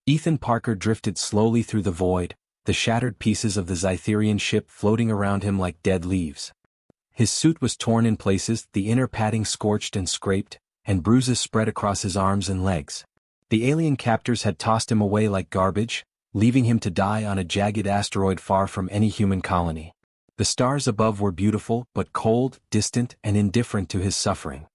Ethan Parker drifted slowly through the void, the shattered pieces of the Zytherian ship floating around him like dead leaves. His suit was torn in places, the inner padding scorched and scraped, and bruises spread across his arms and legs. The alien captors had tossed him away like garbage, leaving him to die on a jagged asteroid far from any human colony. The stars above were beautiful but cold, distant, and indifferent to his suffering.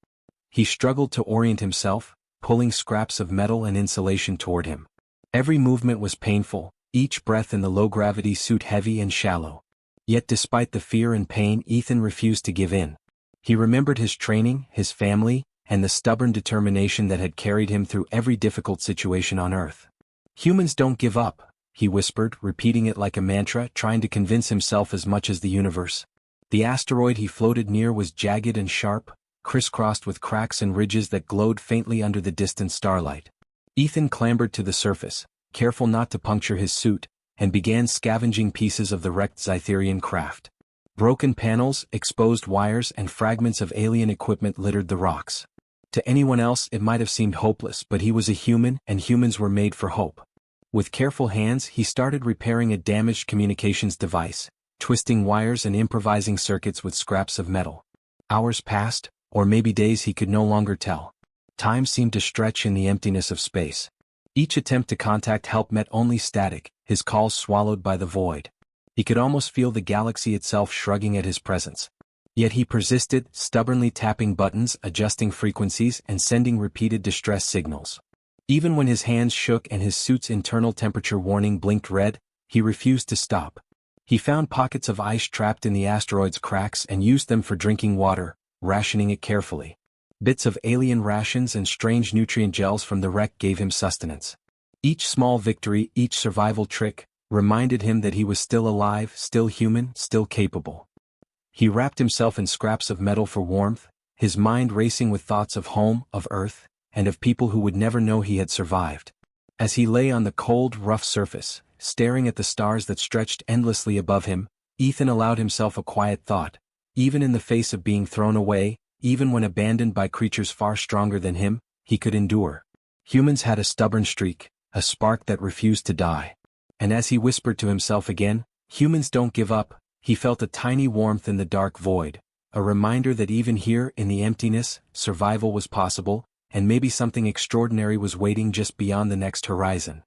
He struggled to orient himself, pulling scraps of metal and insulation toward him. Every movement was painful, each breath in the low-gravity suit heavy and shallow. Yet despite the fear and pain, Ethan refused to give in. He remembered his training, his family, and the stubborn determination that had carried him through every difficult situation on Earth. "Humans don't give up," he whispered, repeating it like a mantra, trying to convince himself as much as the universe. The asteroid he floated near was jagged and sharp, crisscrossed with cracks and ridges that glowed faintly under the distant starlight. Ethan clambered to the surface, careful not to puncture his suit, and began scavenging pieces of the wrecked Zytherian craft. Broken panels, exposed wires, and fragments of alien equipment littered the rocks. To anyone else it might have seemed hopeless, but he was a human, and humans were made for hope. With careful hands he started repairing a damaged communications device, twisting wires and improvising circuits with scraps of metal. Hours passed, or maybe days, he could no longer tell. Time seemed to stretch in the emptiness of space. Each attempt to contact help met only static, his calls swallowed by the void. He could almost feel the galaxy itself shrugging at his presence. Yet he persisted, stubbornly tapping buttons, adjusting frequencies, and sending repeated distress signals. Even when his hands shook and his suit's internal temperature warning blinked red, he refused to stop. He found pockets of ice trapped in the asteroid's cracks and used them for drinking water, rationing it carefully. Bits of alien rations and strange nutrient gels from the wreck gave him sustenance. Each small victory, each survival trick, reminded him that he was still alive, still human, still capable. He wrapped himself in scraps of metal for warmth, his mind racing with thoughts of home, of Earth, and of people who would never know he had survived. As he lay on the cold, rough surface, staring at the stars that stretched endlessly above him, Ethan allowed himself a quiet thought. Even in the face of being thrown away, even when abandoned by creatures far stronger than him, he could endure. Humans had a stubborn streak, a spark that refused to die. And as he whispered to himself again, "Humans don't give up," he felt a tiny warmth in the dark void, a reminder that even here, in the emptiness, survival was possible, and maybe something extraordinary was waiting just beyond the next horizon.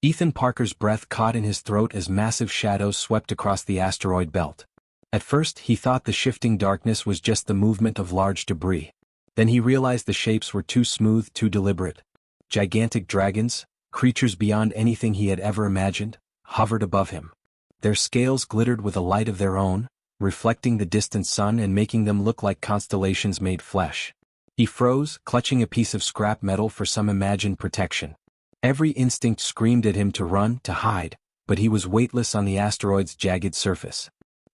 Ethan Parker's breath caught in his throat as massive shadows swept across the asteroid belt. At first he thought the shifting darkness was just the movement of large debris. Then he realized the shapes were too smooth, too deliberate. Gigantic dragons, creatures beyond anything he had ever imagined, hovered above him. Their scales glittered with a light of their own, reflecting the distant sun and making them look like constellations made flesh. He froze, clutching a piece of scrap metal for some imagined protection. Every instinct screamed at him to run, to hide, but he was weightless on the asteroid's jagged surface.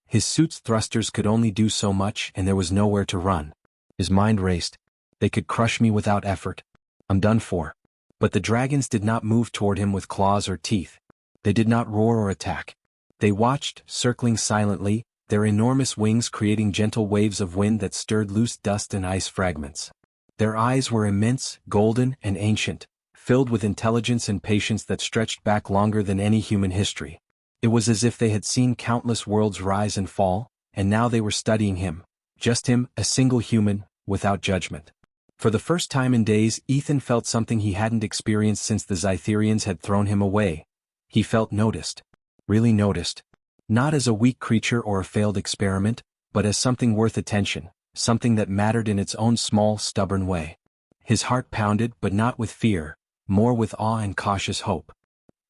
His suit's thrusters could only do so much, and there was nowhere to run. His mind raced. They could crush me without effort. I'm done for. But the dragons did not move toward him with claws or teeth. They did not roar or attack. They watched, circling silently, their enormous wings creating gentle waves of wind that stirred loose dust and ice fragments. Their eyes were immense, golden, and ancient, filled with intelligence and patience that stretched back longer than any human history. It was as if they had seen countless worlds rise and fall, and now they were studying him, just him, a single human, without judgment. For the first time in days, Ethan felt something he hadn't experienced since the Zytherians had thrown him away. He felt noticed. Really noticed. Not as a weak creature or a failed experiment, but as something worth attention, something that mattered in its own small, stubborn way. His heart pounded, but not with fear, more with awe and cautious hope.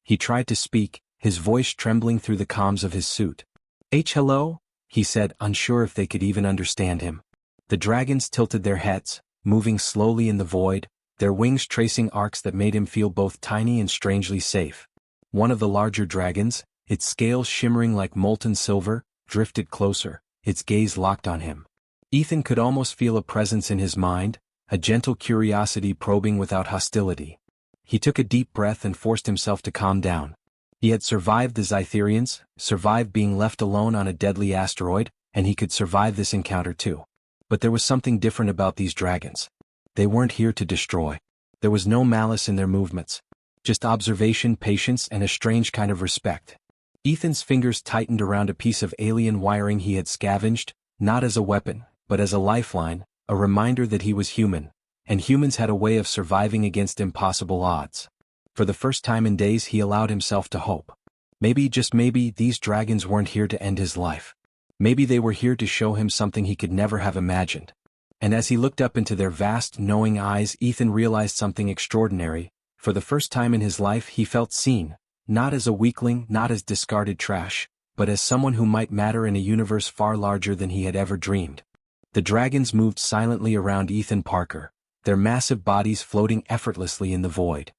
He tried to speak, his voice trembling through the comms of his suit. Hello?" he said, unsure if they could even understand him. The dragons tilted their heads, moving slowly in the void, their wings tracing arcs that made him feel both tiny and strangely safe. One of the larger dragons, its scales shimmering like molten silver, drifted closer, its gaze locked on him. Ethan could almost feel a presence in his mind, a gentle curiosity probing without hostility. He took a deep breath and forced himself to calm down. He had survived the Zytherians, survived being left alone on a deadly asteroid, and he could survive this encounter too. But there was something different about these dragons. They weren't here to destroy. There was no malice in their movements. Just observation, patience, and a strange kind of respect. Ethan's fingers tightened around a piece of alien wiring he had scavenged, not as a weapon, but as a lifeline, a reminder that he was human, and humans had a way of surviving against impossible odds. For the first time in days he allowed himself to hope. Maybe, just maybe, these dragons weren't here to end his life. Maybe they were here to show him something he could never have imagined. And as he looked up into their vast, knowing eyes, Ethan realized something extraordinary. For the first time in his life he felt seen, not as a weakling, not as discarded trash, but as someone who might matter in a universe far larger than he had ever dreamed. The dragons moved silently around Ethan Parker, their massive bodies floating effortlessly in the void.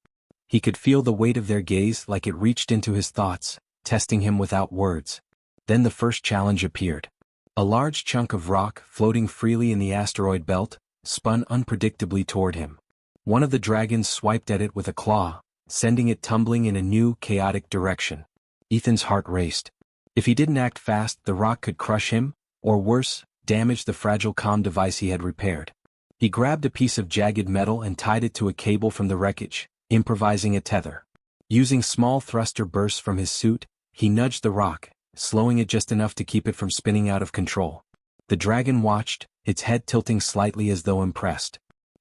He could feel the weight of their gaze like it reached into his thoughts, testing him without words. Then the first challenge appeared. A large chunk of rock, floating freely in the asteroid belt, spun unpredictably toward him. One of the dragons swiped at it with a claw, sending it tumbling in a new, chaotic direction. Ethan's heart raced. If he didn't act fast, the rock could crush him, or worse, damage the fragile comm device he had repaired. He grabbed a piece of jagged metal and tied it to a cable from the wreckage, improvising a tether. Using small thruster bursts from his suit, he nudged the rock, slowing it just enough to keep it from spinning out of control. The dragon watched, its head tilting slightly as though impressed.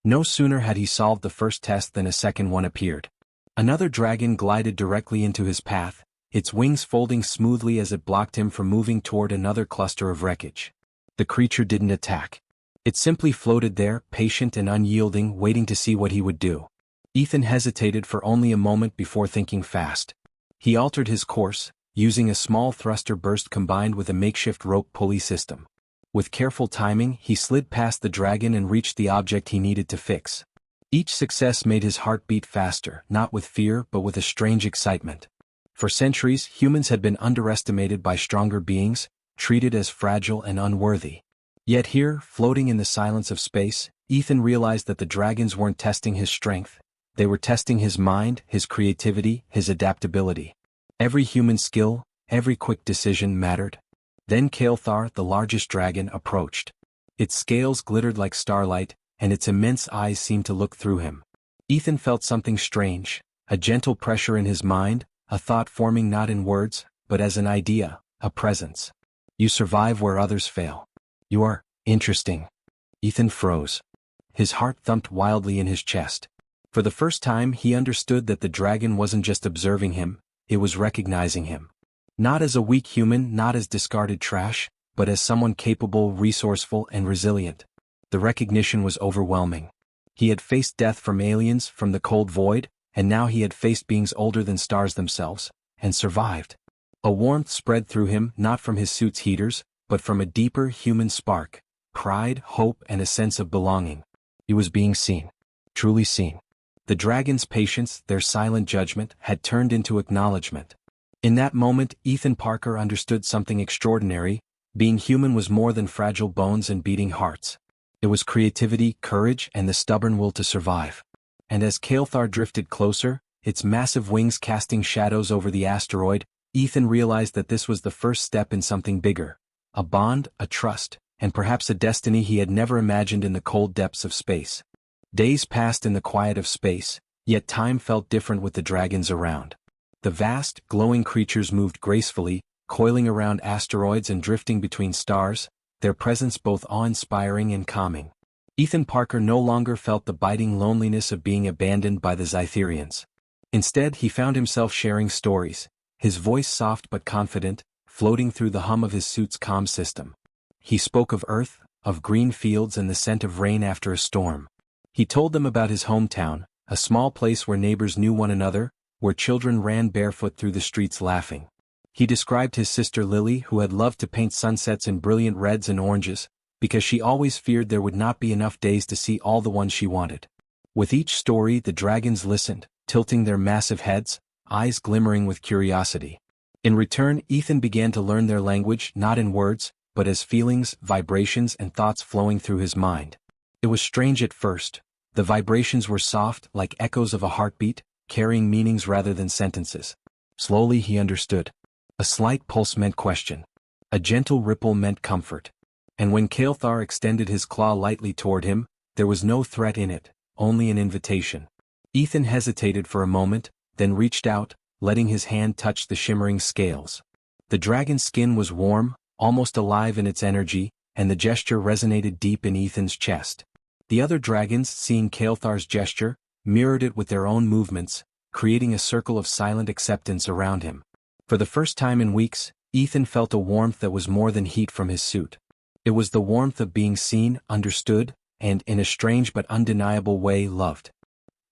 No sooner had he solved the first test than a second one appeared. Another dragon glided directly into his path, its wings folding smoothly as it blocked him from moving toward another cluster of wreckage. The creature didn't attack. It simply floated there, patient and unyielding, waiting to see what he would do. Ethan hesitated for only a moment before thinking fast. He altered his course, using a small thruster burst combined with a makeshift rope pulley system. With careful timing, he slid past the dragon and reached the object he needed to fix. Each success made his heart beat faster, not with fear but with a strange excitement. For centuries, humans had been underestimated by stronger beings, treated as fragile and unworthy. Yet here, floating in the silence of space, Ethan realized that the dragons weren't testing his strength. They were testing his mind, his creativity, his adaptability. Every human skill, every quick decision mattered. Then Kael'thar, the largest dragon, approached. Its scales glittered like starlight, and its immense eyes seemed to look through him. Ethan felt something strange, a gentle pressure in his mind, a thought forming not in words, but as an idea, a presence. You survive where others fail. You are interesting. Ethan froze. His heart thumped wildly in his chest. For the first time he understood that the dragon wasn't just observing him, it was recognizing him. Not as a weak human, not as discarded trash, but as someone capable, resourceful, and resilient. The recognition was overwhelming. He had faced death from aliens, from the cold void, and now he had faced beings older than stars themselves, and survived. A warmth spread through him, not from his suit's heaters, but from a deeper human spark, pride, hope, and a sense of belonging. He was being seen. Truly seen. The dragon's patience, their silent judgment, had turned into acknowledgement. In that moment, Ethan Parker understood something extraordinary. Being human was more than fragile bones and beating hearts. It was creativity, courage, and the stubborn will to survive. And as Kael'thar drifted closer, its massive wings casting shadows over the asteroid, Ethan realized that this was the first step in something bigger. A bond, a trust, and perhaps a destiny he had never imagined in the cold depths of space. Days passed in the quiet of space, yet time felt different with the dragons around. The vast, glowing creatures moved gracefully, coiling around asteroids and drifting between stars, their presence both awe-inspiring and calming. Ethan Parker no longer felt the biting loneliness of being abandoned by the Zytherians. Instead, he found himself sharing stories, his voice soft but confident, floating through the hum of his suit's comm system. He spoke of Earth, of green fields and the scent of rain after a storm. He told them about his hometown, a small place where neighbors knew one another, where children ran barefoot through the streets laughing. He described his sister Lily, who had loved to paint sunsets in brilliant reds and oranges, because she always feared there would not be enough days to see all the ones she wanted. With each story, the dragons listened, tilting their massive heads, eyes glimmering with curiosity. In return, Ethan began to learn their language, not in words, but as feelings, vibrations, and thoughts flowing through his mind. It was strange at first. The vibrations were soft, like echoes of a heartbeat, carrying meanings rather than sentences. Slowly he understood. A slight pulse meant question. A gentle ripple meant comfort. And when Kael'thar extended his claw lightly toward him, there was no threat in it, only an invitation. Ethan hesitated for a moment, then reached out, letting his hand touch the shimmering scales. The dragon's skin was warm, almost alive in its energy, and the gesture resonated deep in Ethan's chest. The other dragons, seeing Kael'thar's gesture, mirrored it with their own movements, creating a circle of silent acceptance around him. For the first time in weeks, Ethan felt a warmth that was more than heat from his suit. It was the warmth of being seen, understood, and, in a strange but undeniable way, loved.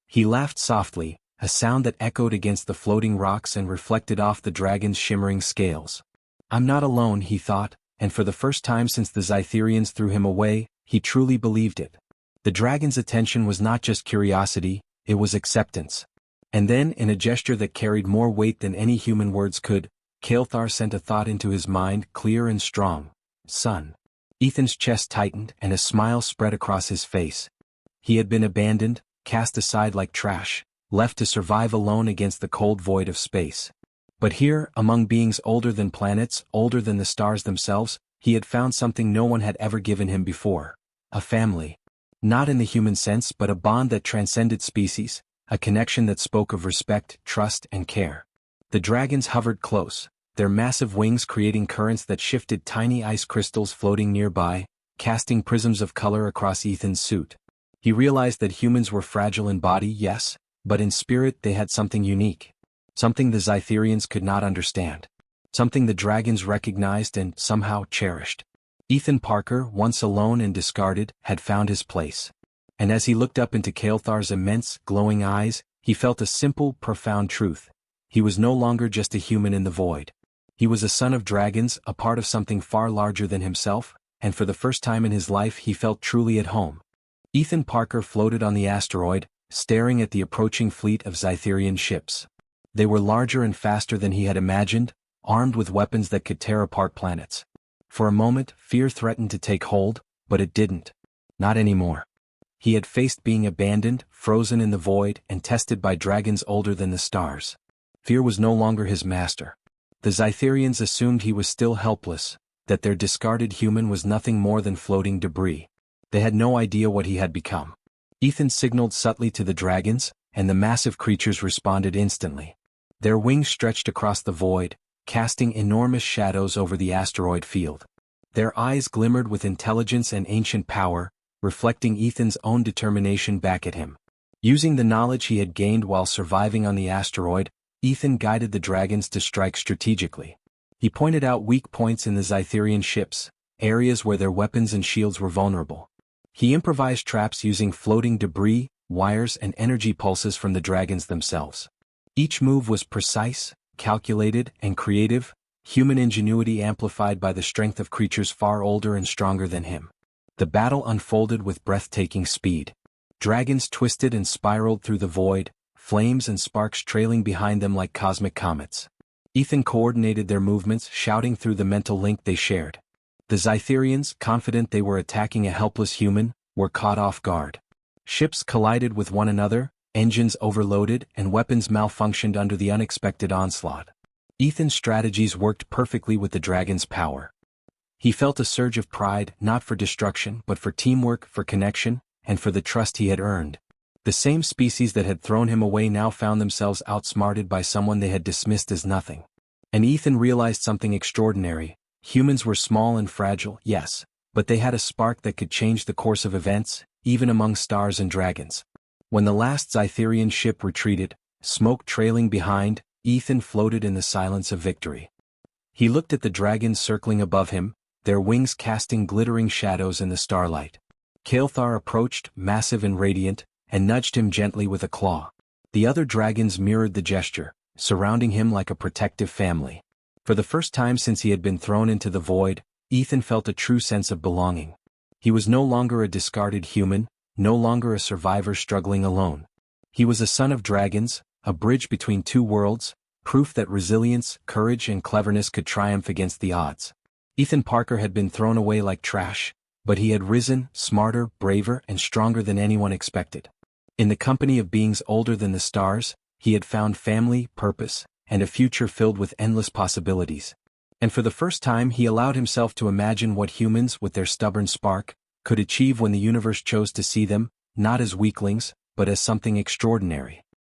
He laughed softly, a sound that echoed against the floating rocks and reflected off the dragon's shimmering scales. "I'm not alone," he thought, and for the first time since the Zytherians threw him away, he truly believed it. The dragon's attention was not just curiosity, it was acceptance. And then, in a gesture that carried more weight than any human words could, Kael'thar sent a thought into his mind, clear and strong. "Son." Ethan's chest tightened and a smile spread across his face. He had been abandoned, cast aside like trash, left to survive alone against the cold void of space. But here, among beings older than planets, older than the stars themselves, he had found something no one had ever given him before. A family. Not in the human sense, but a bond that transcended species, a connection that spoke of respect, trust, and care. The dragons hovered close, their massive wings creating currents that shifted tiny ice crystals floating nearby, casting prisms of color across Ethan's suit. He realized that humans were fragile in body, yes, but in spirit they had something unique. Something the Zytherians could not understand. Something the dragons recognized and, somehow, cherished. Ethan Parker, once alone and discarded, had found his place. And as he looked up into Kael'thar's immense, glowing eyes, he felt a simple, profound truth. He was no longer just a human in the void. He was a son of dragons, a part of something far larger than himself, and for the first time in his life he felt truly at home. Ethan Parker floated on the asteroid, staring at the approaching fleet of Zytherian ships. They were larger and faster than he had imagined, armed with weapons that could tear apart planets. For a moment, fear threatened to take hold, but it didn't. Not anymore. He had faced being abandoned, frozen in the void, and tested by dragons older than the stars. Fear was no longer his master. The Zytherians assumed he was still helpless, that their discarded human was nothing more than floating debris. They had no idea what he had become. Ethan signaled subtly to the dragons, and the massive creatures responded instantly. Their wings stretched across the void, casting enormous shadows over the asteroid field. Their eyes glimmered with intelligence and ancient power, reflecting Ethan's own determination back at him. Using the knowledge he had gained while surviving on the asteroid, Ethan guided the dragons to strike strategically. He pointed out weak points in the Zytherian ships, areas where their weapons and shields were vulnerable. He improvised traps using floating debris, wires and energy pulses from the dragons themselves. Each move was precise, calculated, and creative, human ingenuity amplified by the strength of creatures far older and stronger than him. The battle unfolded with breathtaking speed. Dragons twisted and spiraled through the void, flames and sparks trailing behind them like cosmic comets. Ethan coordinated their movements, shouting through the mental link they shared. The Zytherians, confident they were attacking a helpless human, were caught off guard. Ships collided with one another, engines overloaded, and weapons malfunctioned under the unexpected onslaught. Ethan's strategies worked perfectly with the dragon's power. He felt a surge of pride, not for destruction, but for teamwork, for connection, and for the trust he had earned. The same species that had thrown him away now found themselves outsmarted by someone they had dismissed as nothing. And Ethan realized something extraordinary. Humans were small and fragile, yes, but they had a spark that could change the course of events, even among stars and dragons. When the last Zytherian ship retreated, smoke trailing behind, Ethan floated in the silence of victory. He looked at the dragons circling above him, their wings casting glittering shadows in the starlight. Kael'thar approached, massive and radiant, and nudged him gently with a claw. The other dragons mirrored the gesture, surrounding him like a protective family. For the first time since he had been thrown into the void, Ethan felt a true sense of belonging. He was no longer a discarded human, no longer a survivor struggling alone. He was a son of dragons, a bridge between two worlds, proof that resilience, courage, and cleverness could triumph against the odds. Ethan Parker had been thrown away like trash, but he had risen, smarter, braver, and stronger than anyone expected. In the company of beings older than the stars, he had found family, purpose, and a future filled with endless possibilities. And for the first time he allowed himself to imagine what humans, with their stubborn spark, could achieve when the universe chose to see them, not as weaklings, but as something extraordinary.